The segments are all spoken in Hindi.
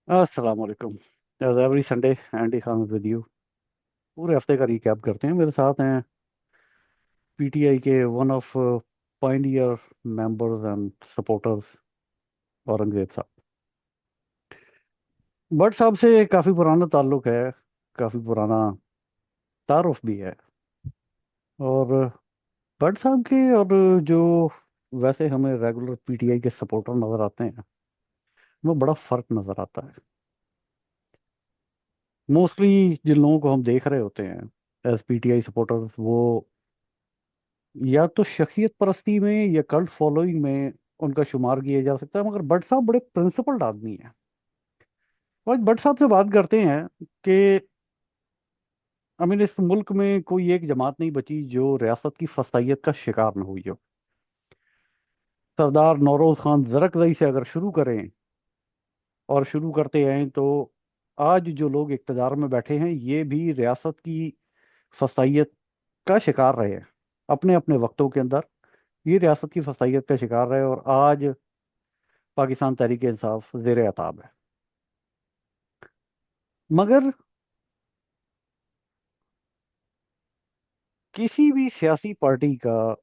अस्सलाम वालेकुम। As every Sunday Andy Khan with you. पूरे हफ्ते का रिकैप करते हैं। मेरे साथ हैं पीटीआई के one of Pioneer members and supporters Aurangzeb साहब। भट्ट साहब से काफ़ी पुराना ताल्लुक है, काफ़ी पुराना तारुफ भी है। और भट्ट साहब के और जो वैसे हमें रेगुलर पीटीआई के सपोर्टर नज़र आते हैं, वो बड़ा फ़र्क नज़र आता है। मोस्टली जिन लोगों को हम देख रहे होते हैं एज पीटीआई सपोर्टर्स, वो या तो शख्सियत परस्ती में या कल्ट फॉलोइंग में उनका शुमार किया जा सकता है, मगर भट्ट साहब बड़े प्रिंसिपल्ड आदमी हैं। आज भट्ट साहब से बात करते हैं कि इस मुल्क में कोई एक जमात नहीं बची जो रियासत की फसाइयत का शिकार न हुई हो। सरदार नौरोज खान जरकजई से अगर शुरू करें और शुरू करते हैं तो आज जो लोग इक़्तिदार में बैठे हैं ये भी रियासत की फसाइयत का शिकार रहे हैं अपने अपने वक्तों के अंदर। ये रियासत की फसाइयत का शिकार रहे और आज पाकिस्तान तहरीक इंसाफ जेर अताब है। मगर किसी भी सियासी पार्टी का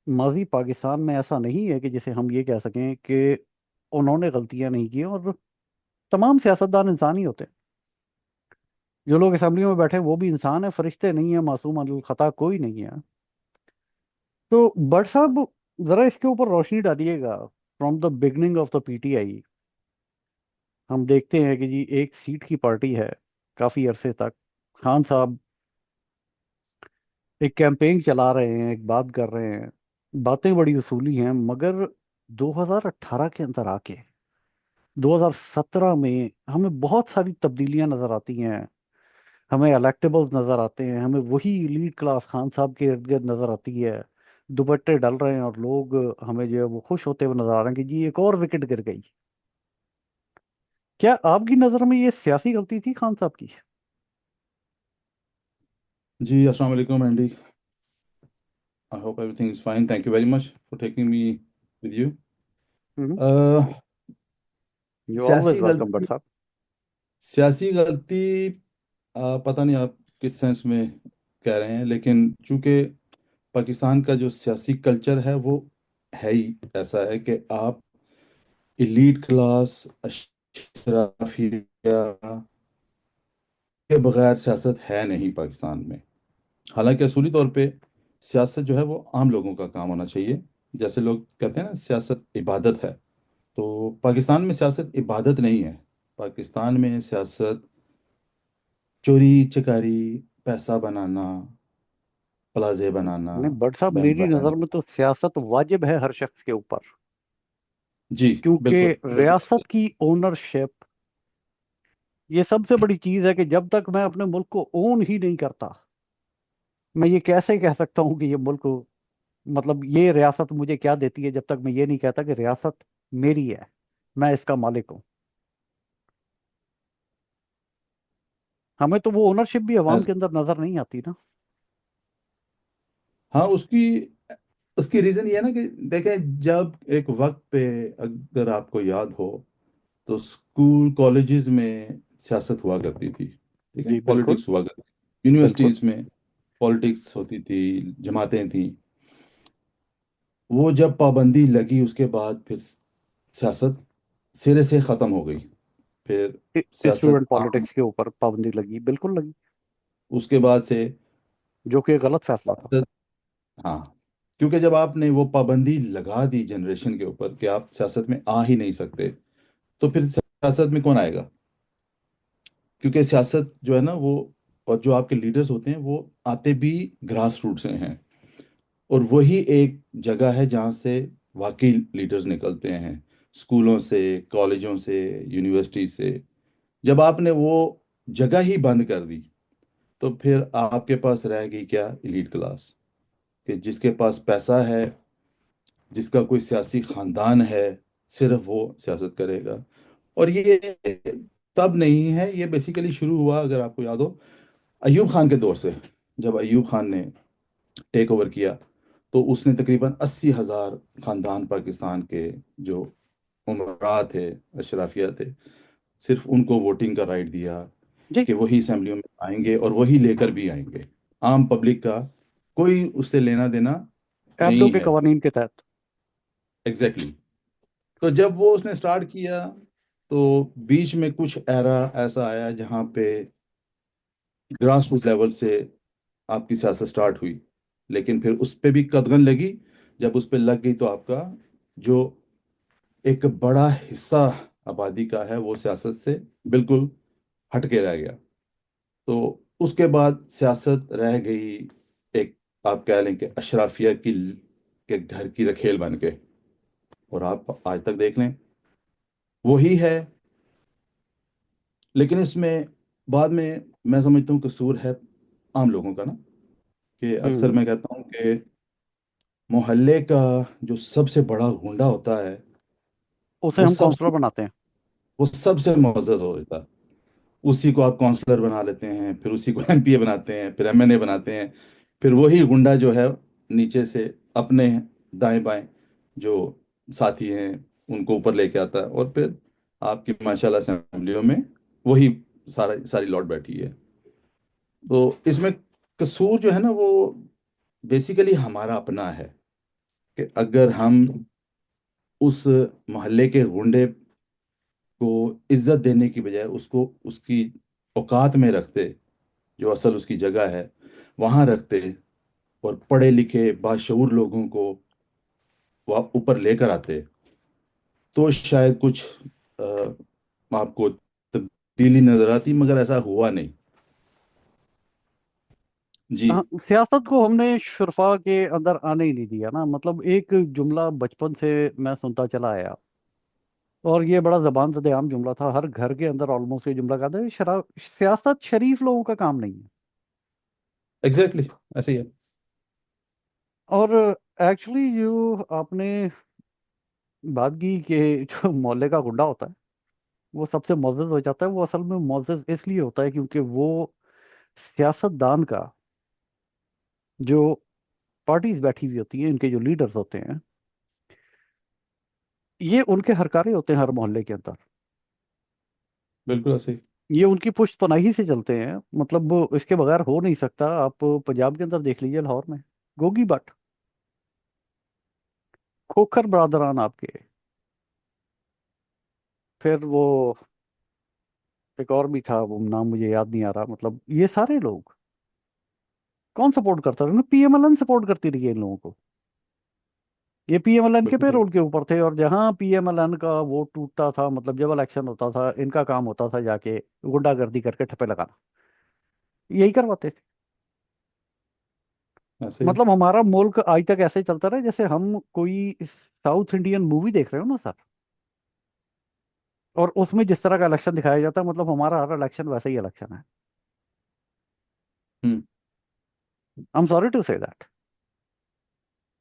माजी पाकिस्तान में ऐसा नहीं है कि जिसे हम ये कह सकें कि उन्होंने गलतियां नहीं की। और तमाम सियासतदान इंसान ही होते हैं। जो लोग असेंबली में बैठे हैं वो भी इंसान है, फरिश्ते नहीं है, मासूम अल खता कोई नहीं है। तो भट्ट साहब, जरा इसके ऊपर रोशनी डालिएगा। From the beginning of the PTI हम देखते हैं कि जी एक सीट की पार्टी है काफी अरसे तक। खान साहब एक कैंपेन चला रहे हैं, एक बात कर रहे हैं, बातें बड़ी उसूली हैं, मगर 2018 के अंदर आके 2017 में हमें बहुत सारी तब्दीलियां नजर आती हैं। हमें इलेक्टेबल्स नजर आते हैं, हमें वही लीड क्लास खान साहब के इर्द गिर्द नजर आती है। दुपट्टे डल रहे हैं और लोग हमें जो है वो खुश होते हुए नजर आ रहे हैं कि जी एक और विकेट गिर गई। क्या आपकी नजर में ये सियासी गलती थी खान साहब की? जी अस्सलाम वालेकुम Andy. I hope everything is fine. Thank you very much for taking me with you. You always सियासी वेलकम भट्ट गलती। साहब। सियासी गलती। पता नहीं आप किस सेंस में कह रहे हैं, लेकिन चूंकि पाकिस्तान का जो सियासी कल्चर है वो है ही ऐसा है कि आप इलीट क्लास अशराफिया के बगैर सियासत है नहीं पाकिस्तान में। हालांकि असूली तौर पे सियासत जो है वो आम लोगों का काम होना चाहिए। जैसे लोग कहते हैं ना, सियासत इबादत है। तो पाकिस्तान में सियासत इबादत नहीं है। पाकिस्तान में सियासत चोरी चकारी, पैसा बनाना, प्लाजे बनाना, नहीं भट्ट साहब, बैंक मेरी बैलेंस। नज़र में तो सियासत वाजिब है हर शख्स के ऊपर। जी क्योंकि बिल्कुल बिल्कुल। रियासत की ओनरशिप ये सबसे बड़ी चीज़ है कि जब तक मैं अपने मुल्क को ओन ही नहीं करता, मैं ये कैसे कह सकता हूँ कि ये मुल्क, मतलब ये रियासत मुझे क्या देती है, जब तक मैं ये नहीं कहता कि रियासत मेरी है, मैं इसका मालिक हूँ। हमें तो वो ओनरशिप भी अवाम ऐस- के अंदर नजर नहीं आती ना। हाँ, उसकी उसकी रीजन ये है ना कि देखें, जब एक वक्त पे, अगर आपको याद हो, तो स्कूल कॉलेजेस में सियासत हुआ करती थी। ठीक है, जी बिल्कुल। पॉलिटिक्स हुआ करती थी, बिल्कुल। यूनिवर्सिटीज में पॉलिटिक्स होती थी, जमातें थी। वो जब पाबंदी लगी उसके बाद फिर सियासत सिरे से ख़त्म हो गई। फिर सियासत स्टूडेंट आम, पॉलिटिक्स के ऊपर पाबंदी लगी, बिल्कुल लगी, उसके बाद से जो कि एक गलत फैसला था। सियासत। हाँ, क्योंकि जब आपने वो पाबंदी लगा दी जनरेशन के ऊपर कि आप सियासत में आ ही नहीं सकते, तो फिर सियासत में कौन आएगा? क्योंकि सियासत जो है ना वो, और जो आपके लीडर्स होते हैं वो आते भी ग्रास रूट से हैं। और वही एक जगह है जहाँ से वाकई लीडर्स निकलते हैं, स्कूलों से, कॉलेजों से, यूनिवर्सिटी से। जब आपने वो जगह ही बंद कर दी, तो फिर आपके पास रह गई क्या? इलीट क्लास, कि जिसके पास पैसा है, जिसका कोई सियासी खानदान है, सिर्फ वो सियासत करेगा। और ये तब नहीं है, ये बेसिकली शुरू हुआ, अगर आपको याद हो, अयूब खान के दौर से। जब अयूब खान ने टेक ओवर किया, तो उसने तकरीबन 80,000 खानदान पाकिस्तान के जो उमरा थे, अशराफिया थे, सिर्फ उनको वोटिंग का राइट दिया जी। कि वही असेंबलियों में आएंगे और वही लेकर भी आएंगे। आम पब्लिक का कोई उससे लेना देना एब्डो नहीं के है। कवानीन के तहत। Exactly exactly। तो जब वो उसने स्टार्ट किया, तो बीच में कुछ एरा ऐसा आया जहाँ पे ग्रास रूट लेवल से आपकी सियासत स्टार्ट हुई, लेकिन फिर उस पे भी कदगन लगी। जब उस पे लग गई तो आपका जो एक बड़ा हिस्सा आबादी का है वो सियासत से बिल्कुल हटके रह गया। तो उसके बाद सियासत रह गई एक, आप कह लें कि अशराफिया की के घर की रखेल बन के। और आप आज तक देख लें वही है। लेकिन इसमें बाद में मैं समझता हूँ कसूर है आम लोगों का ना, कि अक्सर हम्म। मैं कहता हूँ कि मोहल्ले का जो सबसे बड़ा गुंडा होता है उसे वो हम सब काउंसलर बनाते हैं। वो सबसे मुअज़्ज़ज़ हो जाता है। उसी को आप काउंसलर बना लेते हैं, फिर उसी को एमपीए बनाते हैं, फिर एमएनए बनाते हैं। फिर वही गुंडा जो है नीचे से अपने दाएं बाएं जो साथी हैं उनको ऊपर लेके आता है, और फिर आपकी माशाल्लाह असेंबलियों में वही सारा सारी लौट बैठी है। तो इसमें कसूर जो है ना वो बेसिकली हमारा अपना है, कि अगर हम उस मोहल्ले के गुंडे को इज्जत देने की बजाय उसको उसकी औकात में रखते, जो असल उसकी जगह है वहां रखते, और पढ़े लिखे बाशऊर लोगों को वह ऊपर लेकर आते, तो शायद कुछ आपको तब्दीली नजर आती। मगर ऐसा हुआ नहीं। जी। हाँ, सियासत को हमने शुरफा के अंदर आने ही नहीं दिया ना। मतलब एक जुमला बचपन से मैं सुनता चला आया, और ये बड़ा जबान से आम जुमला था, हर घर के अंदर ऑलमोस्ट ये जुमला कहते हैं, शराब सियासत शरीफ लोगों का काम नहीं है। एग्जैक्टली exactly, ऐसे ही है। और एक्चुअली जो आपने बात की कि जो मोहल्ले का गुंडा होता है वो सबसे मुअज़्ज़ज़ हो जाता है, वो असल में मुअज़्ज़ज़ इसलिए होता है क्योंकि वो सियासतदान का, जो पार्टीज बैठी हुई होती हैं, इनके जो लीडर्स होते हैं, ये उनके हरकारे होते हैं हर मोहल्ले के अंदर। बिल्कुल ऐसे ही। ये उनकी पुश्त पनाही से चलते हैं, मतलब वो इसके बगैर हो नहीं सकता। आप पंजाब के अंदर देख लीजिए, लाहौर में गोगी भट्ट, खोखर बरादरान आपके, फिर वो एक और भी था, वो नाम मुझे याद नहीं आ रहा। मतलब ये सारे लोग कौन सपोर्ट करता था? पीएमएलएन सपोर्ट करती रही है इन लोगों को। ये पीएमएलएन के बिल्कुल सही। पेरोल के ऊपर थे, और जहां पीएमएलएन का वोट टूटता था, मतलब जब इलेक्शन होता था, इनका काम होता था जाके गुंडागर्दी करके ठप्पे लगाना। यही करवाते थे। ऐसे ही है। मतलब हमारा मुल्क आज तक ऐसे चलता रहा जैसे हम कोई साउथ इंडियन मूवी देख रहे हो ना सर, और उसमें जिस तरह का इलेक्शन दिखाया जाता है, मतलब हमारा हर इलेक्शन वैसा ही इलेक्शन है। Hmm. I am sorry to say that.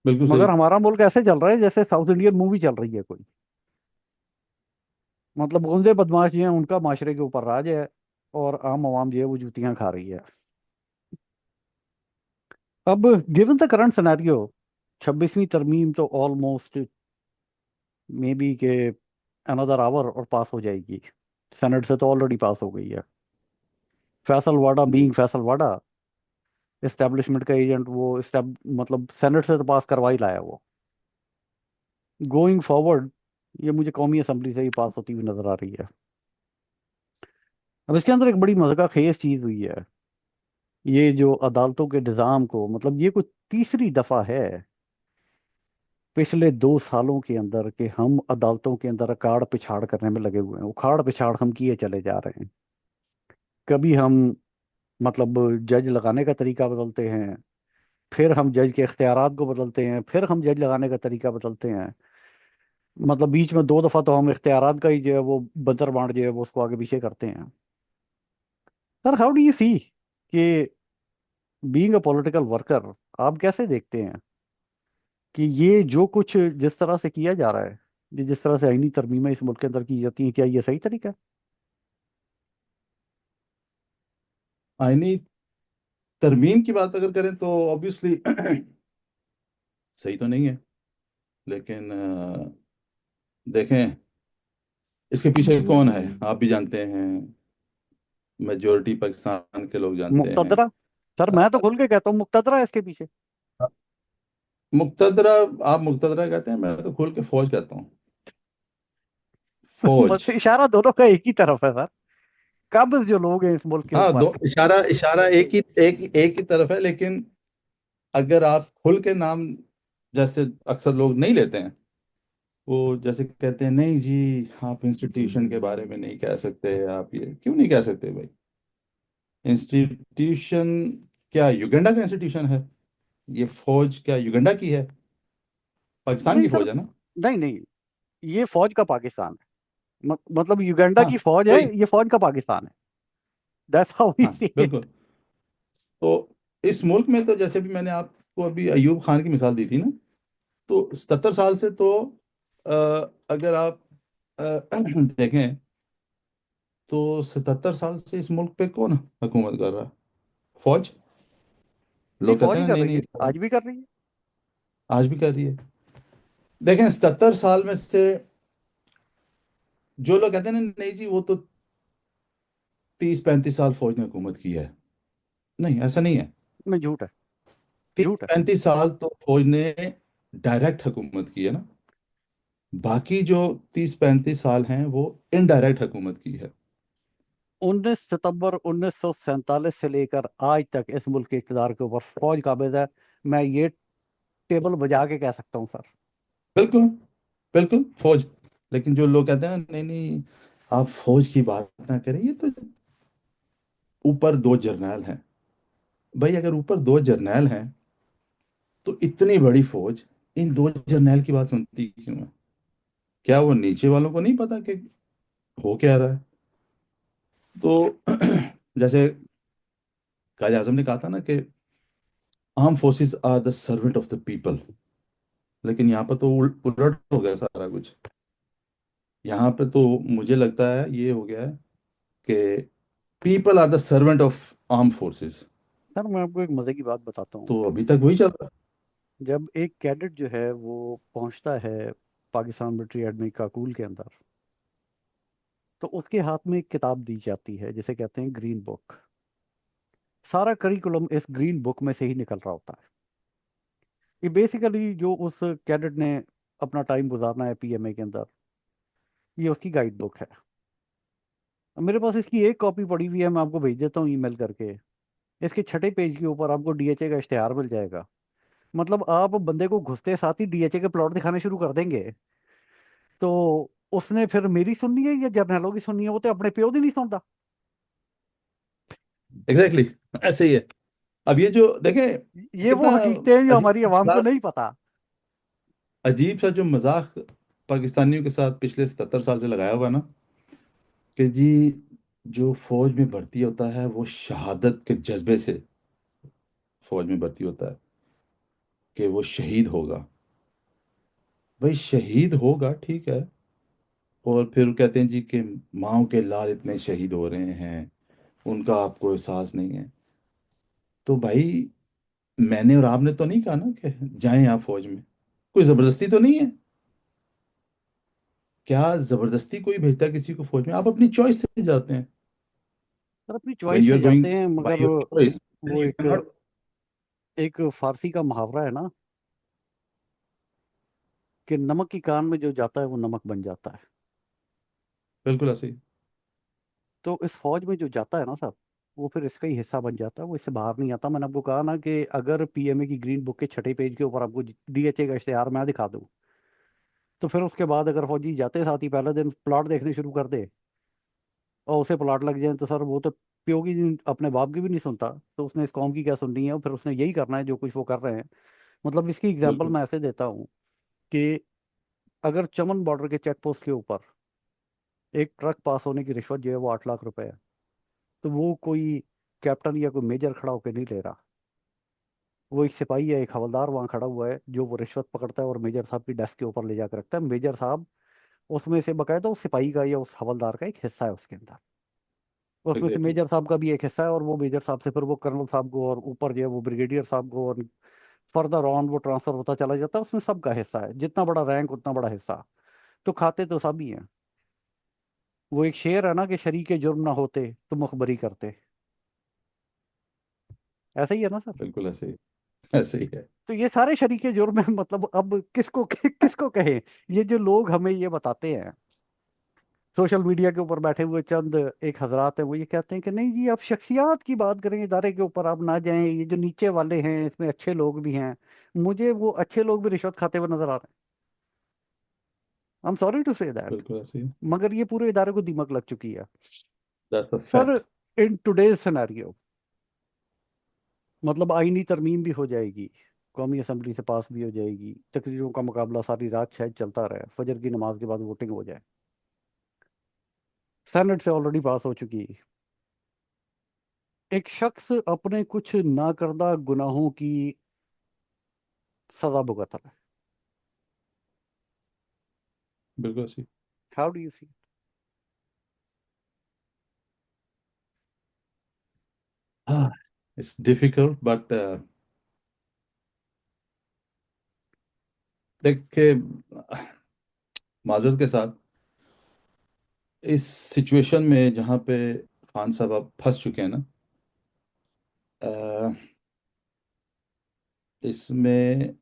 बिल्कुल मगर सही। हमारा मुल्क ऐसे चल रहा है जैसे साउथ इंडियन मूवी चल रही है कोई। मतलब गुंडे बदमाश जो हैं उनका माशरे के ऊपर राज है, और आम आवाम जो है वो जूतियां खा रही है। अब गिवन द करंट सिनेरियो, 26वीं तरमीम तो ऑलमोस्ट मे बी के अनदर आवर और पास हो जाएगी। सेनेट से तो ऑलरेडी पास हो गई है। फैसल वाडा जी। बीइंग फैसल वाडा, एस्टेब्लिशमेंट का एजेंट, वो मतलब सेनेट से तो पास करवा ही लाया वो। गोइंग फॉरवर्ड ये मुझे कौमी असम्बली से ही पास होती हुई नजर आ रही है। अब इसके अंदर एक बड़ी मजे का खेज चीज हुई है, ये जो अदालतों के निज़ाम को, मतलब ये कुछ तीसरी दफा है पिछले 2 सालों के अंदर कि हम अदालतों के अंदर अकाड़ पिछाड़ करने में लगे हुए हैं। उखाड़ पिछाड़ हम किए चले जा रहे हैं। कभी हम मतलब जज लगाने का तरीका बदलते हैं, फिर हम जज के इख्तियारात को बदलते हैं, फिर हम जज लगाने का तरीका बदलते हैं। मतलब बीच में 2 दफा तो हम इख्तियारात का ही जो है वो बंतर बांट जो है वो उसको आगे पीछे करते हैं। Sir how do you see कि बीइंग अ पॉलिटिकल वर्कर, आप कैसे देखते हैं कि ये जो कुछ जिस तरह से किया जा रहा है, ये जिस तरह से आईनी तरमीमें इस मुल्क के अंदर की जाती हैं, क्या ये सही तरीका है? आईनी तरमीम की बात अगर करें तो ऑब्वियसली सही तो नहीं है। लेकिन देखें, इसके पीछे कौन है आप भी जानते हैं, मेजोरिटी पाकिस्तान के लोग जानते हैं। मुक्तदरा। सर मैं तो खुल के कहता हूँ मुक्तदरा है इसके पीछे। मुक्तदरा, आप मुक्तदरा कहते हैं, मैं तो खोल के फौज कहता हूँ। फौज। बस इशारा दोनों का एक ही तरफ है सर। काबिज जो लोग हैं इस मुल्क के हाँ, ऊपर। दो इशारा, इशारा एक ही तरफ है, लेकिन अगर आप खुल के नाम, जैसे अक्सर लोग नहीं लेते हैं, वो जैसे कहते हैं नहीं जी, आप इंस्टीट्यूशन के बारे में नहीं कह सकते, आप ये क्यों नहीं कह सकते भाई? इंस्टीट्यूशन क्या युगंडा का इंस्टीट्यूशन है? ये फौज क्या युगंडा की है? पाकिस्तान नहीं की सर। फौज है ना। नहीं नहीं। ये फौज का पाकिस्तान है। मतलब युगांडा हाँ, की फौज है, वही। ये फौज का पाकिस्तान है। दैट्स हाउ वी हाँ, सी इट। बिल्कुल। तो इस मुल्क में तो जैसे भी मैंने आपको अभी अयूब खान की मिसाल दी थी ना, तो 77 साल से तो अ, अगर आप देखें, तो 77 साल से इस मुल्क पे कौन हुकूमत कर रहा है? फौज। नहीं लोग कहते फौज हैं ही ना कर नहीं रही नहीं, है, फौज आज भी कर रही है। आज भी कर रही है। देखें, 77 साल में से जो लोग कहते हैं ना नहीं जी, वो तो 30-35 साल फौज ने हुकूमत की है, नहीं, ऐसा नहीं है। नहीं झूठ है। तीस झूठ है। पैंतीस साल तो फौज ने डायरेक्ट हुकूमत की है ना। बाकी जो 30-35 साल हैं वो इनडायरेक्ट हुकूमत की है। 19 सितंबर 1947 से लेकर आज तक इस मुल्क के इक़्तिदार के ऊपर फौज काबिज है। मैं ये टेबल बजा के कह सकता हूँ सर। बिल्कुल, बिल्कुल फौज। लेकिन जो लोग कहते हैं ना नहीं नहीं, आप फौज की बात ना करें, ये तो ऊपर दो जर्नैल हैं। भाई अगर ऊपर दो जर्नैल हैं, तो इतनी बड़ी फौज इन दो जर्नैल की बात सुनती क्यों है? क्या वो नीचे वालों को नहीं पता कि हो क्या रहा है? तो जैसे कायद आजम ने कहा था ना कि armed forces are the servant of the people, लेकिन यहाँ पर तो उलट हो गया सारा कुछ। यहाँ पे तो मुझे लगता है ये हो गया है कि people are the servant of armed forces. Sir मैं आपको एक मजे की बात बताता हूँ। तो अभी तक वही चल रहा जब एक कैडेट जो है वो पहुंचता है पाकिस्तान मिलिट्री एकेडमी काकूल के अंदर, तो उसके हाथ में एक किताब दी जाती है जिसे कहते हैं ग्रीन बुक। सारा करिकुलम इस ग्रीन बुक में से ही निकल रहा होता है। ये बेसिकली जो उस कैडेट ने अपना टाइम गुजारना है पीएमए के अंदर, ये उसकी गाइड बुक है। अब मेरे पास इसकी एक कॉपी पड़ी हुई है, मैं आपको भेज देता हूँ ईमेल करके। इसके छठे पेज के ऊपर आपको डीएचए का इश्तेहार मिल जाएगा। मतलब आप बंदे को घुसते साथ ही डीएचए के प्लॉट दिखाने शुरू कर देंगे। तो उसने फिर मेरी सुननी है या जर्नैलों की सुननी है, वो तो अपने प्यो की नहीं सुनता। है। एग्जैक्टली exactly, ऐसे ही है। अब ये जो देखें, ये कितना वो हकीकतें हैं जो हमारी अजीब आवाम को मजाक, नहीं पता। अजीब सा जो मजाक पाकिस्तानियों के साथ पिछले 77 साल से लगाया हुआ है ना, कि जी जो फौज में भर्ती होता है वो शहादत के जज्बे से फौज में भर्ती होता है, कि वो शहीद होगा। भाई शहीद होगा, ठीक है। और फिर कहते हैं जी कि माओ के लाल इतने शहीद हो रहे हैं, उनका आपको एहसास नहीं है। तो भाई मैंने और आपने तो नहीं कहा ना कि जाएं आप फौज में, कोई जबरदस्ती तो नहीं है। क्या जबरदस्ती कोई भेजता है किसी को फौज में? आप अपनी चॉइस से जाते हैं। सर अपनी व्हेन चॉइस यू से आर गोइंग जाते हैं, बाय मगर योर चॉइस, देन वो यू कैन एक नॉट। एक फारसी का मुहावरा है ना कि नमक की कान में जो जाता है वो नमक बन जाता है। बिल्कुल ऐसे ही। तो इस फौज में जो जाता है ना सर, वो फिर इसका ही हिस्सा बन जाता है, वो इससे बाहर नहीं आता। मैंने आपको कहा ना कि अगर पीएमए की ग्रीन बुक के छठे पेज के ऊपर आपको डीएचए का इश्तेहार मैं दिखा दूं, तो फिर उसके बाद अगर फौजी जाते साथ ही पहले दिन प्लॉट देखने शुरू कर दे और उसे प्लॉट लग जाए, तो सर वो तो प्यो की अपने बाप की भी नहीं सुनता, तो उसने इस कौम की क्या सुननी है? और फिर उसने यही करना है जो कुछ वो कर रहे हैं। मतलब इसकी एग्जांपल बिल्कुल। मैं ऐसे देता हूँ कि अगर चमन बॉर्डर के चेक पोस्ट के ऊपर एक ट्रक पास होने की रिश्वत जो है वो 8 लाख रुपए है, तो वो कोई कैप्टन या कोई मेजर खड़ा होकर नहीं ले रहा। वो एक सिपाही या एक हवलदार वहां खड़ा हुआ है जो वो रिश्वत पकड़ता है और मेजर साहब की डेस्क के ऊपर ले जाकर रखता है। मेजर साहब उसमें से बकायदा उस सिपाही का या उस हवलदार का एक हिस्सा है उसके अंदर। उसमें से एग्जैक्टली। मेजर साहब का भी एक हिस्सा है, और वो मेजर साहब से फिर वो कर्नल साहब को, और ऊपर जो है वो ब्रिगेडियर साहब को, और फर्दर ऑन वो ट्रांसफर होता चला जाता है। उसमें सबका हिस्सा है, जितना बड़ा रैंक उतना बड़ा हिस्सा। तो खाते तो सब ही हैं। वो एक शेर है ना कि शरीके जुर्म ना होते तो मुखबरी करते। ऐसा ही है ना सर? बिल्कुल ऐसे ही, ऐसे ही है। तो ये सारे शरीके जुर्म है, मतलब अब किसको किसको कहे? ये जो लोग हमें ये बताते हैं सोशल मीडिया के ऊपर बैठे हुए चंद एक हजरात हैं, वो ये कहते हैं कि नहीं जी आप शख्सियात की बात करें, इदारे के ऊपर आप ना जाएं, ये जो नीचे वाले हैं इसमें अच्छे लोग भी हैं। मुझे वो अच्छे लोग भी रिश्वत खाते हुए नजर आ रहे हैं। I am sorry to say that. बिल्कुल ऐसे ही। मगर ये पूरे इदारे को दीमक लग चुकी है। That's a sir, fact. In today's scenario, मतलब आईनी तरमीम भी हो जाएगी, कौमी असम्बली से पास भी हो जाएगी, तकरीरों का मुकाबला सारी रात शायद चलता रहे, फजर की नमाज के बाद वोटिंग हो जाए, सेनेट से ऑलरेडी पास हो चुकी है, एक शख्स अपने कुछ नाकर्दा गुनाहों की सजा भुगत रहा है। बिल्कुल ऐसे ही। How do you see? हाँ, इट्स डिफिकल्ट बट देखिए, माजरत के साथ, इस सिचुएशन में जहाँ पे खान साहब अब फंस चुके हैं ना, अ, इसमें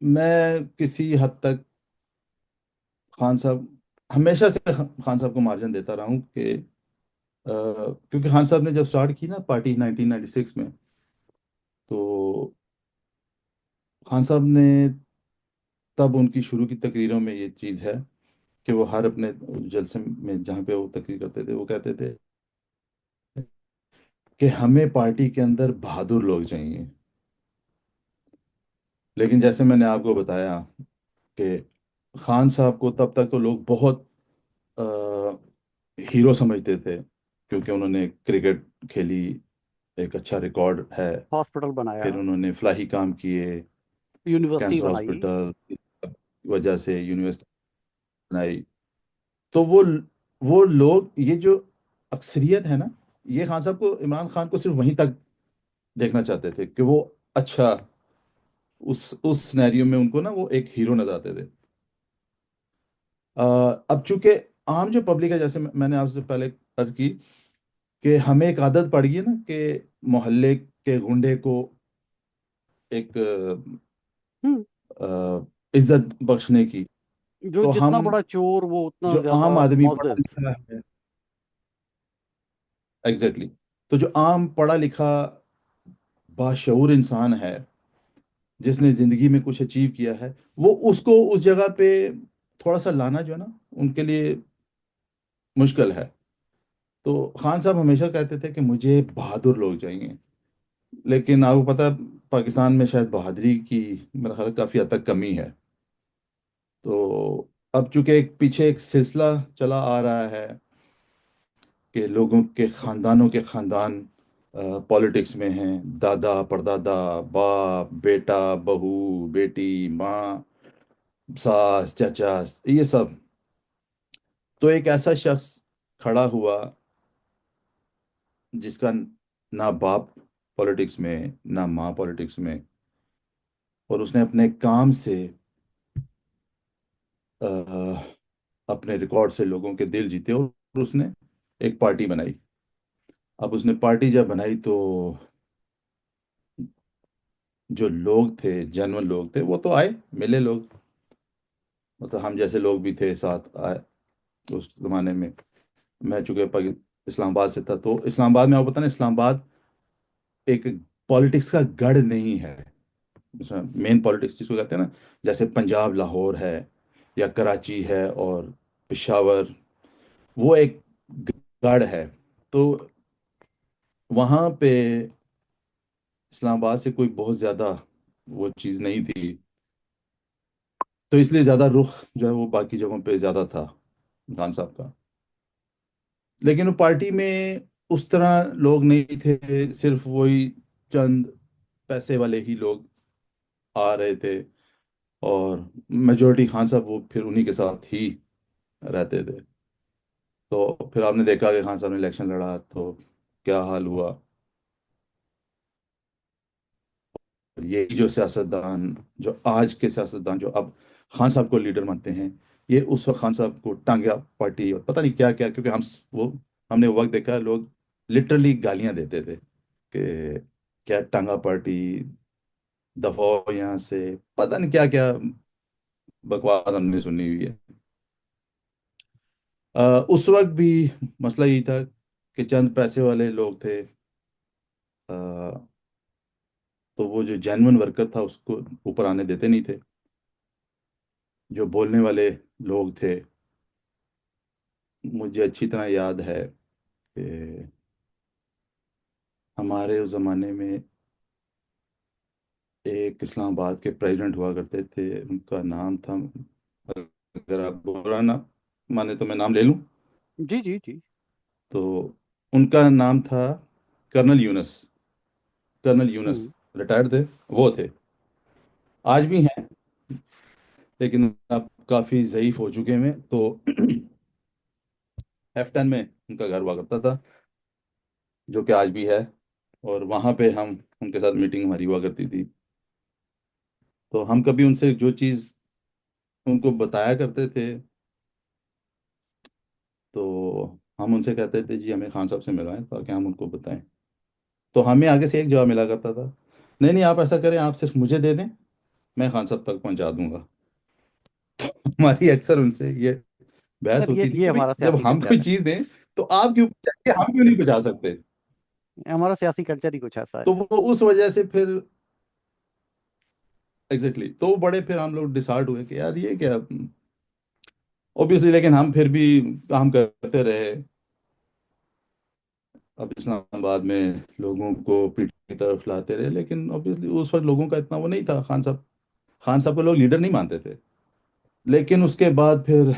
मैं किसी हद तक खान साहब, हमेशा से खान साहब को मार्जिन देता रहा हूँ कि क्योंकि खान साहब ने जब स्टार्ट की ना पार्टी 1996 में, तो खान साहब ने तब उनकी शुरू की तकरीरों में ये चीज़ है कि वो हर अपने जलसे में जहाँ पे वो तकरीर करते थे वो कहते थे कि हमें पार्टी के अंदर बहादुर लोग चाहिए। लेकिन जैसे मैंने आपको बताया कि खान साहब को तब तक तो लोग बहुत हीरो समझते थे, क्योंकि उन्होंने क्रिकेट खेली, एक अच्छा रिकॉर्ड है। हॉस्पिटल बनाया, फिर उन्होंने फलाही काम किए, यूनिवर्सिटी कैंसर बनाई। हॉस्पिटल की वजह से यूनिवर्सिटी बनाई। तो वो लोग, ये जो अक्सरियत है ना, ये खान साहब को, इमरान खान को सिर्फ वहीं तक देखना चाहते थे कि वो अच्छा, उस सिनेरियो में उनको ना वो एक हीरो नजर आते थे। अ, अब चूंकि आम जो पब्लिक है, जैसे मैंने आपसे पहले अर्ज की कि हमें एक आदत पड़ गई है ना कि मोहल्ले के गुंडे को एक हम्म। इज्जत बख्शने की। जो तो जितना हम, बड़ा चोर वो उतना जो ज्यादा आम आदमी पढ़ा मुअज़्ज़ज़। लिखा है, एग्जैक्टली exactly, तो जो आम पढ़ा लिखा बाशऊर इंसान है, जिसने जिंदगी में कुछ अचीव किया है, वो उसको उस जगह पे थोड़ा सा लाना जो है ना, उनके लिए मुश्किल है। तो खान साहब हमेशा कहते थे कि मुझे बहादुर लोग चाहिए। लेकिन आपको पता है, पाकिस्तान में शायद बहादुरी की मेरा ख्याल काफ़ी हद तक कमी है। तो अब चूंकि एक पीछे एक सिलसिला चला आ रहा है कि लोगों के खानदानों के खानदान पॉलिटिक्स में हैं, दादा परदादा, बाप बेटा, बहू बेटी, माँ, सास चाचा, ये सब। तो एक ऐसा शख्स खड़ा हुआ जिसका ना बाप पॉलिटिक्स में, ना माँ पॉलिटिक्स में, और उसने अपने काम से, अ, अपने रिकॉर्ड से लोगों के दिल जीते, और उसने एक पार्टी बनाई। अब उसने पार्टी जब बनाई तो जो लोग थे, जेन्युइन लोग थे, वो तो आए, मिले लोग, मतलब हम जैसे लोग भी थे साथ आए उस जमाने में। मैं चूंकि इस्लामाबाद से था, तो इस्लामाबाद में आपको पता ना, इस्लामाबाद एक पॉलिटिक्स का गढ़ नहीं है। मेन पॉलिटिक्स जिसको कहते हैं ना, जैसे पंजाब लाहौर है, या कराची है, और पेशावर, वो एक गढ़ है। तो वहाँ पे इस्लामाबाद से कोई बहुत ज़्यादा वो चीज़ नहीं थी, तो इसलिए ज़्यादा रुख जो है वो बाकी जगहों पे ज़्यादा था खान साहब का। लेकिन वो पार्टी में उस तरह लोग नहीं थे, सिर्फ वही चंद पैसे वाले ही लोग आ रहे थे, और मेजोरिटी खान साहब वो फिर उन्हीं के साथ ही रहते थे। तो फिर आपने देखा कि खान साहब ने इलेक्शन लड़ा तो क्या हाल हुआ। यही जो सियासतदान, जो आज के सियासतदान जो अब खान साहब को लीडर मानते हैं, ये उस वक्त खान साहब को टांगा पार्टी और पता नहीं क्या क्या, क्योंकि वो हमने वो वक्त देखा, लोग लिटरली गालियां देते थे कि क्या टांगा पार्टी, दफा हो यहाँ से, पता नहीं क्या क्या बकवास हमने सुनी हुई है। उस वक्त भी मसला यही था कि चंद पैसे वाले लोग थे, अ, तो वो जो जेन्युइन वर्कर था उसको ऊपर आने देते नहीं थे। जो बोलने वाले लोग थे, मुझे अच्छी तरह याद है कि हमारे उस ज़माने में एक इस्लामाबाद के प्रेसिडेंट हुआ करते थे, उनका नाम था, अगर आप बुरा ना माने तो मैं नाम ले लूं, जी जी जी। तो उनका नाम था कर्नल यूनस। कर्नल यूनस हम्म। रिटायर्ड थे, वो थे, आज भी हैं, लेकिन अब काफ़ी ज़यीफ़ हो चुके हैं। तो F10 में उनका घर हुआ करता था, जो कि आज भी है, और वहाँ पे हम उनके साथ मीटिंग हमारी हुआ करती थी। तो हम कभी उनसे जो चीज़ उनको बताया करते थे, तो हम उनसे कहते थे जी हमें खान साहब से मिलवाएं ताकि हम उनको बताएं। तो हमें आगे से एक जवाब मिला करता था, नहीं नहीं आप ऐसा करें, आप सिर्फ मुझे दे दें, मैं खान साहब तक पहुंचा दूंगा। हमारी अक्सर उनसे ये बहस सर ये होती थी ये कि भाई हमारा जब सियासी हम कल्चर कोई है। चीज़ दें तो आप क्यों पहुंचाएंगे, हम क्यों नहीं पहुंचा सकते। हमारा सियासी कल्चर ही कुछ ऐसा है। तो वो उस वजह से फिर एग्जैक्टली तो वो बड़े फिर हम लोग डिसाइड हुए कि यार ये क्या, ऑब्वियसली, लेकिन हम फिर भी काम करते रहे। अब इस्लामाबाद में लोगों को पीठ की तरफ लाते रहे, लेकिन ऑब्वियसली उस वक्त लोगों का इतना वो नहीं था, खान साहब को लोग लीडर नहीं मानते थे। लेकिन उसके बाद फिर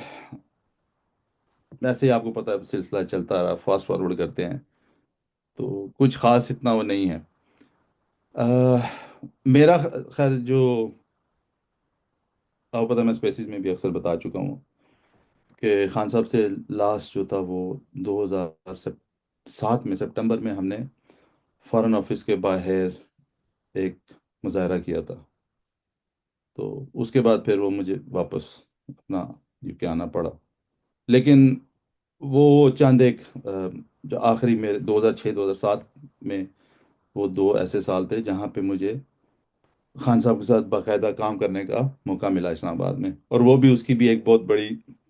ऐसे ही आपको पता है सिलसिला चलता रहा, फास्ट फॉरवर्ड करते हैं, तो कुछ खास इतना वो नहीं है। अह, मेरा खैर जो, आपको पता है मैं स्पेसिस में भी अक्सर बता चुका हूँ कि खान साहब से लास्ट जो था वो 2007 में सितंबर में हमने फॉरेन ऑफिस के बाहर एक मुजाहरा किया था। तो उसके बाद फिर वो मुझे वापस अपना यूके आना पड़ा। लेकिन वो चंद एक जो आखिरी मेरे 2006 2007 में, वो दो ऐसे साल थे जहाँ पे मुझे खान साहब के साथ बाकायदा काम करने का मौका मिला इस्लामाबाद में। और वो भी, उसकी भी एक बहुत बड़ी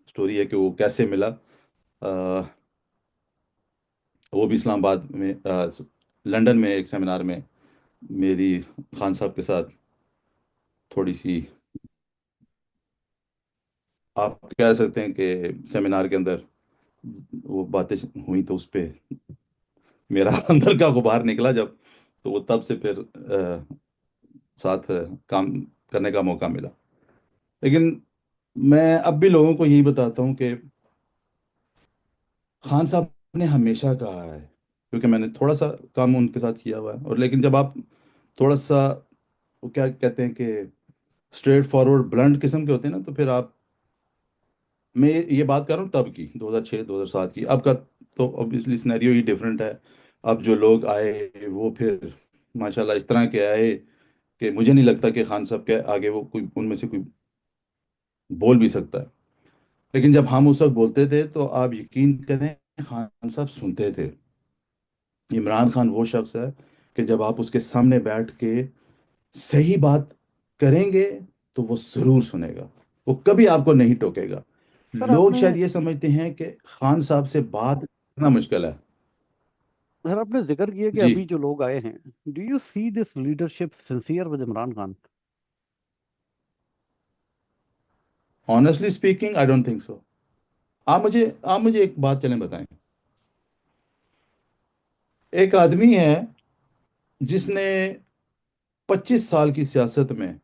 स्टोरी है कि वो कैसे मिला। वो भी इस्लामाबाद में, लंदन में एक सेमिनार में मेरी खान साहब के साथ थोड़ी सी, आप कह सकते हैं कि सेमिनार के अंदर वो बातें हुई, तो उस पे मेरा अंदर का गुबार निकला जब, तो वो तब से फिर साथ काम करने का मौका मिला। लेकिन मैं अब भी लोगों को यही बताता हूँ कि खान साहब ने हमेशा कहा है, क्योंकि मैंने थोड़ा सा काम उनके साथ किया हुआ है, और लेकिन जब आप थोड़ा सा, वो क्या कहते हैं कि स्ट्रेट फॉरवर्ड ब्लंट किस्म के होते हैं ना, तो फिर आप, मैं ये बात कर रहा हूँ तब की 2006 2007 की। अब का तो ऑब्वियसली सिनेरियो ही डिफरेंट है। अब जो लोग आए वो फिर माशाल्लाह इस तरह के आए कि मुझे नहीं लगता कि खान साहब के आगे वो कोई उनमें से कोई बोल भी सकता है। लेकिन जब हम उस वक्त बोलते थे तो आप यकीन करें, खान साहब सुनते थे। इमरान खान वो शख्स है कि जब आप उसके सामने बैठ के सही बात करेंगे तो वो जरूर सुनेगा, वो कभी आपको नहीं टोकेगा। सर लोग आपने शायद ये समझते हैं कि खान साहब से बात करना मुश्किल है। सर आपने जिक्र किया कि जी, अभी जो लोग आए हैं, do you see this leadership sincere with Imran Khan? Honestly speaking I don't think so. आप मुझे एक बात चलें बताएं। एक आदमी है जिसने 25 साल की सियासत में,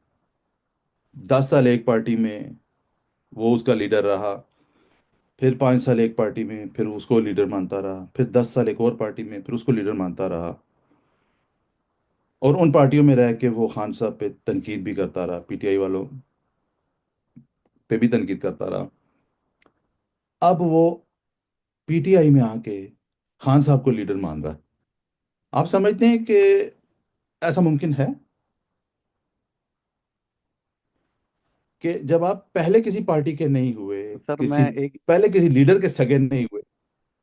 10 साल एक पार्टी में वो उसका लीडर रहा, फिर 5 साल एक पार्टी में फिर उसको लीडर मानता रहा, फिर 10 साल एक और पार्टी में फिर उसको लीडर मानता रहा, और उन पार्टियों में रह के वो खान साहब पे तनकीद भी करता रहा, पीटीआई वालों पे भी तनकीद करता रहा। अब वो पीटीआई में आके खान साहब को लीडर मान रहा है। आप समझते हैं कि ऐसा मुमकिन है? कि जब आप पहले किसी पार्टी के नहीं हुए, सर किसी मैं एक पहले किसी लीडर के सगे नहीं हुए,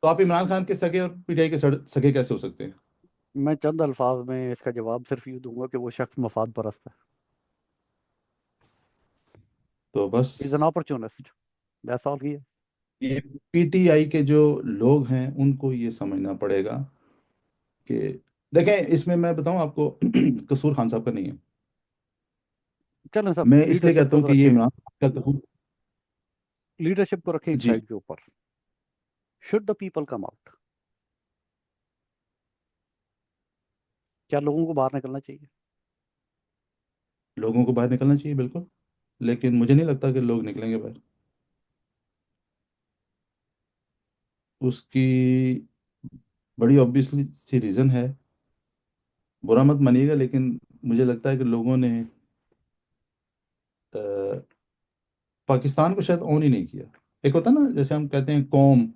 तो आप इमरान खान के सगे और पीटीआई के सगे कैसे हो सकते हैं? मैं चंद अल्फाज में इसका जवाब सिर्फ यूँ दूंगा कि वो शख्स मफाद परस्त है। तो बस is an opportunist, that's all he है। ये पीटीआई के जो लोग हैं उनको ये समझना पड़ेगा कि देखें, इसमें मैं बताऊं आपको कसूर खान साहब का नहीं है। चलें सब मैं इसलिए लीडरशिप कहता को हूं तो कि ये रखें, इमरान खान का कसूर। लीडरशिप को रखें एक जी। साइड के ऊपर। Should the people come out? क्या लोगों को बाहर निकलना चाहिए? लोगों को बाहर निकलना चाहिए बिल्कुल, लेकिन मुझे नहीं लगता कि लोग निकलेंगे बाहर। उसकी बड़ी ऑब्वियसली सी रीज़न है, बुरा मत मानिएगा, लेकिन मुझे लगता है कि लोगों ने अ, पाकिस्तान को शायद ऑन ही नहीं किया। एक होता ना, जैसे हम कहते हैं कौम,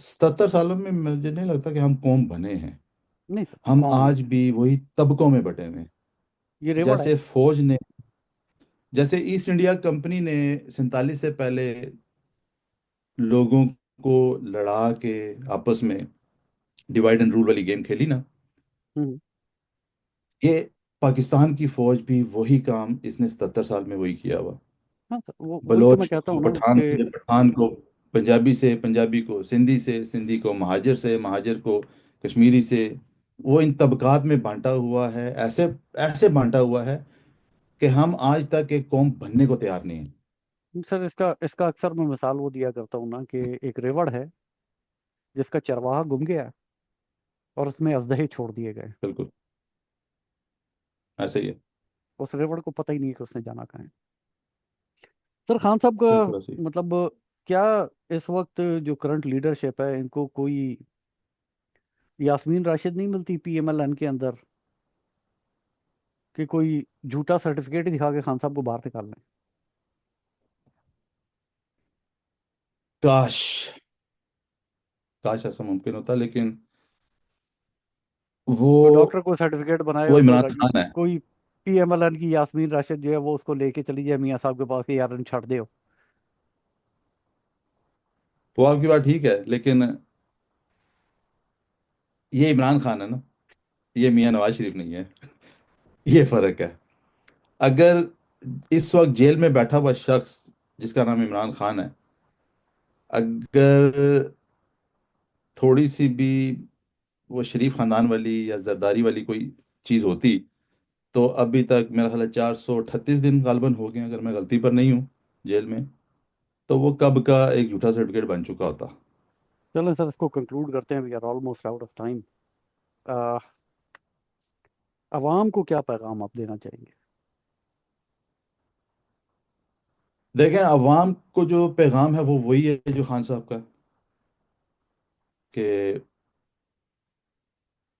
77 सालों में मुझे नहीं लगता कि हम कौम बने हैं। नहीं सर, हम कौन नहीं आज है। भी वही तबकों में बटे हुए हैं। ये रेवड़ है। जैसे फौज ने, जैसे ईस्ट इंडिया कंपनी ने 47 से पहले लोगों को लड़ा के आपस में डिवाइड एंड रूल वाली गेम खेली ना, हम्म। ये पाकिस्तान की फौज भी वही काम इसने 77 साल में वही किया हुआ। हाँ सर, वो वही तो मैं बलोच कहता को हूँ ना पठान कि से पठान को, पंजाबी से पंजाबी को, सिंधी से सिंधी को, महाजर से महाजर को कश्मीरी से, वो इन तबकात में बांटा हुआ है, ऐसे ऐसे बांटा हुआ है कि हम आज तक एक कौम बनने को तैयार नहीं है। सर इसका इसका अक्सर मैं मिसाल वो दिया करता हूँ ना कि एक रेवड़ है जिसका चरवाहा गुम गया और उसमें अजदहे छोड़ दिए गए। बिल्कुल ऐसे ही है। उस रेवड़ को पता ही नहीं है कि उसने जाना कहाँ है। सर खान साहब का बिल्कुल ऐसे ही। मतलब क्या इस वक्त जो करंट लीडरशिप है इनको कोई यास्मीन राशिद नहीं मिलती पीएमएलएन के अंदर कि कोई झूठा सर्टिफिकेट दिखा के खान साहब को बाहर निकाल लें? काश, काश ऐसा मुमकिन होता, लेकिन वो कोई डॉक्टर को सर्टिफिकेट बनाए वो और इमरान कोई खान है। कोई पीएमएलएन की यास्मीन राशिद जो है वो उसको लेके चली जाए मियाँ साहब के पास कि यार इन छੱਡ दियो। वो आपकी बात ठीक है, लेकिन ये इमरान खान है ना, ये मियां नवाज शरीफ नहीं है। ये फर्क है। अगर इस वक्त जेल में बैठा हुआ शख्स जिसका नाम इमरान खान है, अगर थोड़ी सी भी वो शरीफ खानदान वाली या जरदारी वाली कोई चीज़ होती, तो अभी तक मेरा ख्याल है 438 दिन गालबन हो गए, अगर मैं गलती पर नहीं हूँ, जेल में। तो वो कब का एक झूठा सर्टिफिकेट बन चुका होता। चलें सर इसको कंक्लूड करते हैं, we are almost out of time. अवाम को क्या पैगाम आप देना चाहेंगे? देखें, अवाम को जो पैगाम है वो वही है जो खान साहब का, कि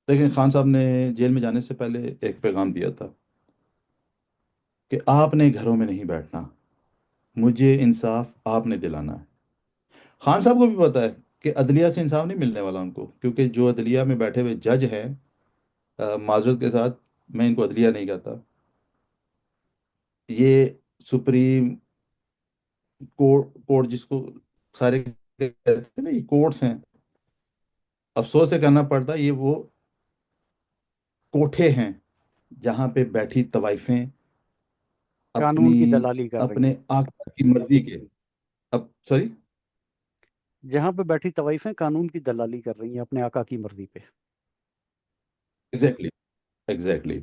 देखें, खान साहब ने जेल में जाने से पहले एक पैगाम दिया था कि आपने घरों में नहीं बैठना, मुझे इंसाफ आपने दिलाना है। खान साहब को भी पता है कि अदलिया से इंसाफ नहीं मिलने वाला उनको, क्योंकि जो अदलिया में बैठे हुए जज हैं, माजरत के साथ, मैं इनको अदलिया नहीं कहता, ये सुप्रीम कोर्ट जिसको सारे कहते हैं ना, ये कोर्ट्स हैं। अफसोस से करना पड़ता है, ये वो कोठे हैं जहाँ पे बैठी तवाइफें अपनी कानून की दलाली कर रही अपने हैं। आका की मर्जी के, अब सॉरी, जहां पे बैठी तवाइफें कानून की दलाली कर रही हैं अपने आका की मर्जी पे। Exactly, exactly.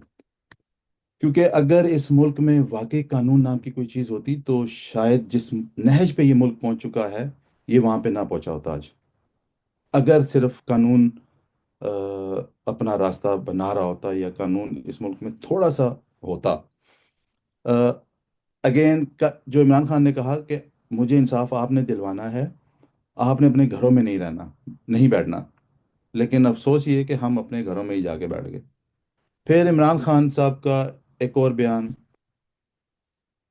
क्योंकि अगर इस मुल्क में वाकई कानून नाम की कोई चीज़ होती, तो शायद जिस नहज पे ये मुल्क पहुंच चुका है, ये वहां पे ना पहुंचा होता आज। अगर सिर्फ कानून अ, अपना रास्ता बना रहा होता, या कानून इस मुल्क में थोड़ा सा होता। अगेन जो इमरान खान ने कहा कि मुझे इंसाफ आपने दिलवाना है, आपने अपने घरों में नहीं रहना, नहीं बैठना, लेकिन अफसोस ये है कि हम अपने घरों में ही जाके बैठ गए। फिर इमरान खान साहब का एक और बयान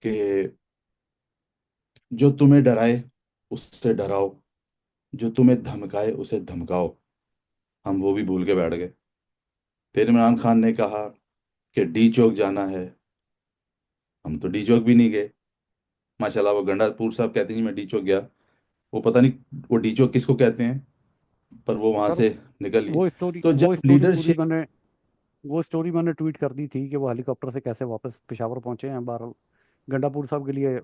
कि जो तुम्हें डराए उससे डराओ, जो तुम्हें धमकाए उसे धमकाओ, हम वो भी भूल के बैठ गए। फिर इमरान खान ने कहा कि डी चौक जाना है। हम तो डी चौक भी नहीं गए। माशाल्लाह वो गंडापुर साहब कहते हैं जी मैं डी चौक गया। वो पता नहीं वो डी चौक किसको कहते हैं, पर वो वहां सर से निकल लिए। वो स्टोरी तो वो जब स्टोरी पूरी लीडरशिप, मैंने वो स्टोरी मैंने ट्वीट कर दी थी कि वो हेलीकॉप्टर से कैसे वापस पेशावर पहुंचे हैं। बहरहाल गंडापुर साहब के लिए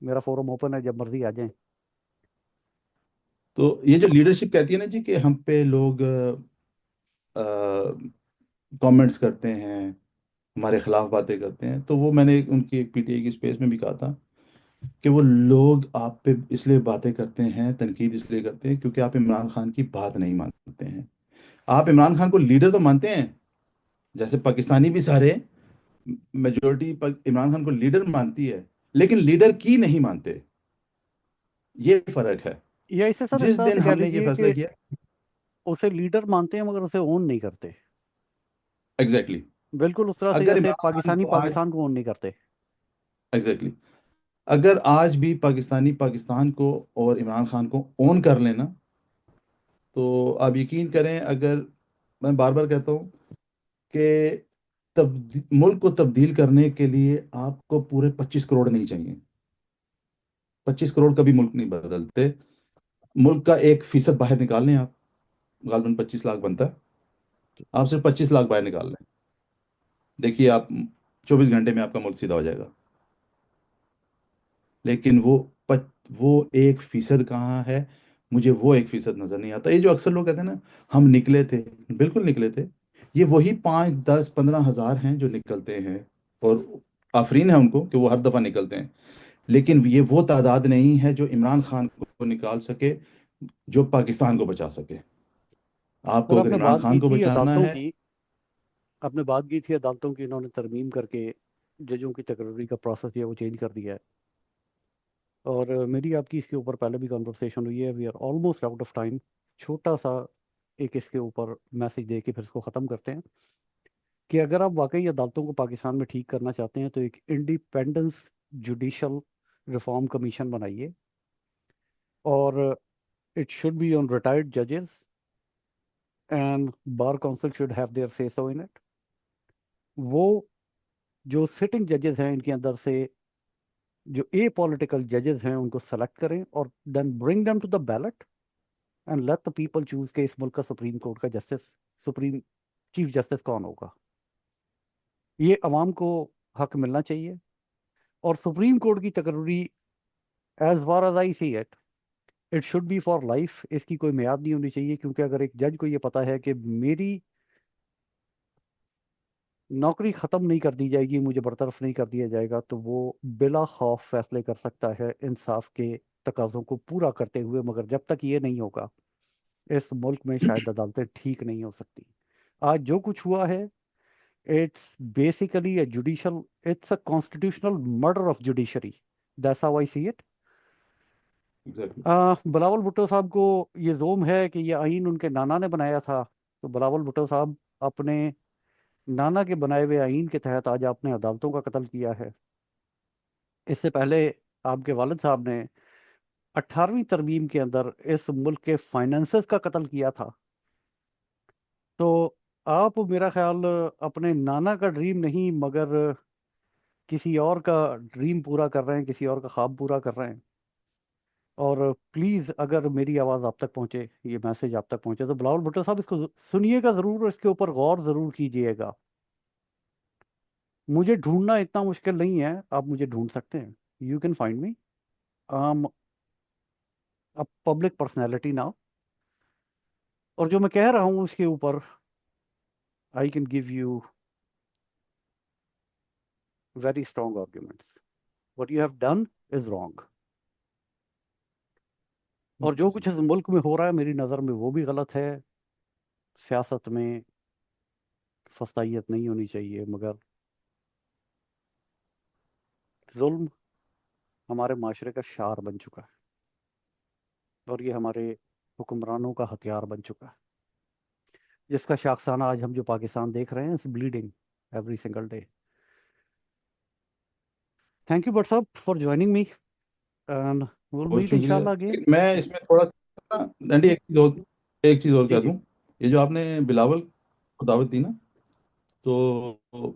मेरा फोरम ओपन है, जब मर्जी आ जाएं। तो ये जो लीडरशिप कहती है ना जी कि हम पे लोग कमेंट्स करते हैं, हमारे खिलाफ बातें करते हैं, तो वो मैंने उनकी एक पीटीआई की स्पेस में भी कहा था कि वो लोग आप पे इसलिए बातें करते हैं, तनकीद इसलिए करते हैं क्योंकि आप इमरान खान की बात नहीं मानते हैं। आप इमरान खान को लीडर तो मानते हैं, जैसे पाकिस्तानी भी सारे मेजोरिटी इमरान खान को लीडर मानती है, लेकिन लीडर की नहीं मानते। ये फर्क है। या इससे सर इस जिस तरह दिन से कह हमने ये लीजिए फैसला कि किया, उसे लीडर मानते हैं मगर उसे ओन नहीं करते। एग्जैक्टली exactly, बिल्कुल उस तरह से अगर जैसे इमरान खान पाकिस्तानी को आज, पाकिस्तान को ओन नहीं करते। एग्जैक्टली exactly, अगर आज भी पाकिस्तानी पाकिस्तान को और इमरान खान को ओन कर लेना, तो आप यकीन करें, अगर मैं बार बार कहता हूँ कि मुल्क को तब्दील करने के लिए आपको पूरे 25 करोड़ नहीं चाहिए। 25 करोड़ कभी मुल्क नहीं बदलते। मुल्क का 1% बाहर निकाल लें आप, गालबन 25 लाख बनता है। आप सिर्फ 25 लाख बाहर निकाल लें, देखिए आप 24 घंटे में आपका मुल्क सीधा हो जाएगा। लेकिन वो 1% कहाँ है? मुझे वो 1% नजर नहीं आता। ये जो अक्सर लोग कहते हैं ना, हम निकले थे, बिल्कुल निकले थे। ये वही 5, 10, 15 हज़ार हैं जो निकलते हैं, और आफरीन है उनको कि वो हर दफा निकलते हैं। लेकिन ये वो तादाद नहीं है जो इमरान खान को निकाल सके, जो पाकिस्तान को बचा सके। सर आपको अगर आपने इमरान बात की खान को थी बचाना अदालतों है, की आपने बात की थी अदालतों की, इन्होंने तरमीम करके जजों की तकर्री का प्रोसेस जो है वो चेंज कर दिया है। और मेरी आपकी इसके ऊपर पहले भी कन्वर्सेशन हुई है। We are almost out of time. छोटा सा एक इसके ऊपर मैसेज दे के फिर इसको ख़त्म करते हैं कि अगर आप वाकई अदालतों को पाकिस्तान में ठीक करना चाहते हैं तो एक इंडिपेंडेंस जुडिशल रिफॉर्म कमीशन बनाइए, और it should be on retired जजेस and bar council should have their say so in it. वो जो सिटिंग जजेस हैं इनके अंदर से जो ए पॉलिटिकल जजेस हैं उनको सेलेक्ट करें और then bring them to the ballot and let the people choose के इस मुल्क का सुप्रीम कोर्ट का जस्टिस, सुप्रीम चीफ जस्टिस कौन होगा। ये अवाम को हक मिलना चाहिए। और सुप्रीम कोर्ट की तकर्री, as far as I see it, it should be for life. इसकी कोई मियाद नहीं होनी चाहिए, क्योंकि अगर एक जज को ये पता है कि मेरी नौकरी ख़त्म नहीं कर दी जाएगी, मुझे बरतरफ नहीं कर दिया जाएगा, तो वो बिला खौफ फैसले कर सकता है इंसाफ के तकाज़ों को पूरा करते हुए। मगर जब तक ये नहीं होगा इस मुल्क में शायद अदालतें ठीक नहीं हो सकती। आज जो कुछ हुआ है, it's basically a judicial, it's a constitutional murder of judiciary. That's how I see it. Exactly, Bilawal Bhutto साहब को ये जोम है कि ये आइन उनके नाना ने बनाया था। तो बिलावल भुट्टो साहब, अपने नाना के बनाए हुए आइन के तहत आज आपने अदालतों का कत्ल किया है। इससे पहले आपके वालिद साहब ने 18वीं तरमीम के अंदर इस मुल्क के फाइनेंसेस का कत्ल किया था। तो आप, मेरा ख्याल, अपने नाना का ड्रीम नहीं मगर किसी और का ड्रीम पूरा कर रहे हैं, किसी और का ख्वाब पूरा कर रहे हैं। और प्लीज़ अगर मेरी आवाज़ आप तक पहुंचे, ये मैसेज आप तक पहुंचे, तो बिलावल भुट्टो साहब इसको सुनिएगा ज़रूर और इसके ऊपर गौर ज़रूर कीजिएगा। मुझे ढूंढना इतना मुश्किल नहीं है, आप मुझे ढूंढ सकते हैं। You can find me. I a public personality now. और जो मैं कह रहा हूँ उसके ऊपर I can give you very strong arguments. What you have done is wrong. और जो कुछ इस मुल्क में हो रहा है मेरी नज़र में वो भी गलत है। सियासत में फसाइयत नहीं होनी चाहिए, मगर जुल्म हमारे माशरे का शार बन चुका है, और ये हमारे हुक्मरानों का हथियार बन चुका है, जिसका शाखसाना आज हम जो पाकिस्तान देख रहे हैं, इस bleeding every single day. Thank you Bhatt साहब for joining me, and will बहुत मीट शुक्रिया। इंशाल्लाह अगेन। लेकिन मैं इसमें थोड़ा सा ना, डंडी, एक चीज़ और जी कह जी। दूं। ये जो आपने बिलावल को दावत दी ना, तो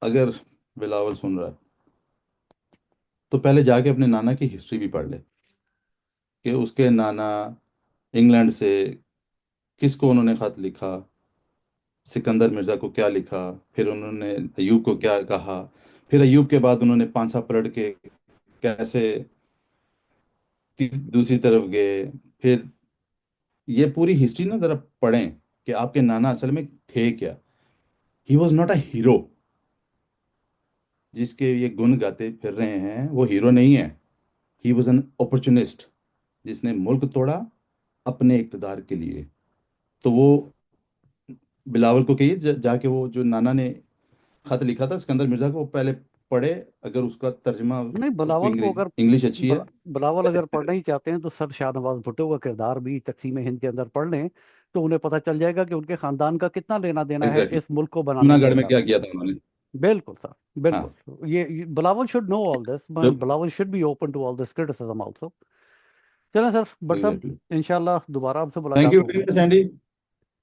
अगर बिलावल सुन रहा है तो पहले जाके अपने नाना की हिस्ट्री भी पढ़ ले कि उसके नाना इंग्लैंड से किसको उन्होंने खत लिखा, सिकंदर मिर्जा को क्या लिखा, फिर उन्होंने अयूब को क्या कहा, फिर अयूब के बाद उन्होंने पांचा पलट के कैसे दूसरी तरफ गए। फिर ये पूरी हिस्ट्री ना जरा पढ़ें कि आपके नाना असल में थे क्या। He was not a hero. जिसके ये गुण गाते फिर रहे हैं वो हीरो नहीं है। ही वॉज एन अपॉर्चुनिस्ट जिसने मुल्क तोड़ा अपने इक़्तिदार के लिए। तो वो बिलावल को कहिए जाके वो जो नाना ने खत लिखा था सिकंदर मिर्जा को वो पहले पढ़े। अगर उसका तर्जमा, नहीं, उसको बिलावल को इंग्लिश अगर इंग्लिश अच्छी है। बिलावल अगर पढ़ना ही चाहते हैं तो सर शाहनवाज भुट्टो का किरदार भी तकसीम हिंद के अंदर पढ़ लें, तो उन्हें पता चल जाएगा कि उनके खानदान का कितना लेना देना है एग्जैक्टली, इस मुल्क को बनाने के जूनागढ़ में अंदर। क्या किया था उन्होंने। बिल्कुल सर, हाँ, बिल्कुल। ये Bilawal should know all this, जो Bilawal should be open to all this criticism also. चलें सर, बट साहब एग्जैक्टली। इंशाल्लाह दोबारा आपसे थैंक मुलाकात यू वेरी होगी। Much Andy.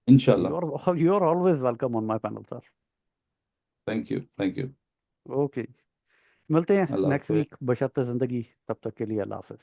इंशाल्लाह। You are always welcome on my panel sir. Thank you, thank you. Okay, मिलते हैं अल्लाह नेक्स्ट हाफिज। वीक बशर्ते ज़िंदगी, तब तक के लिए अल्लाह हाफिज़।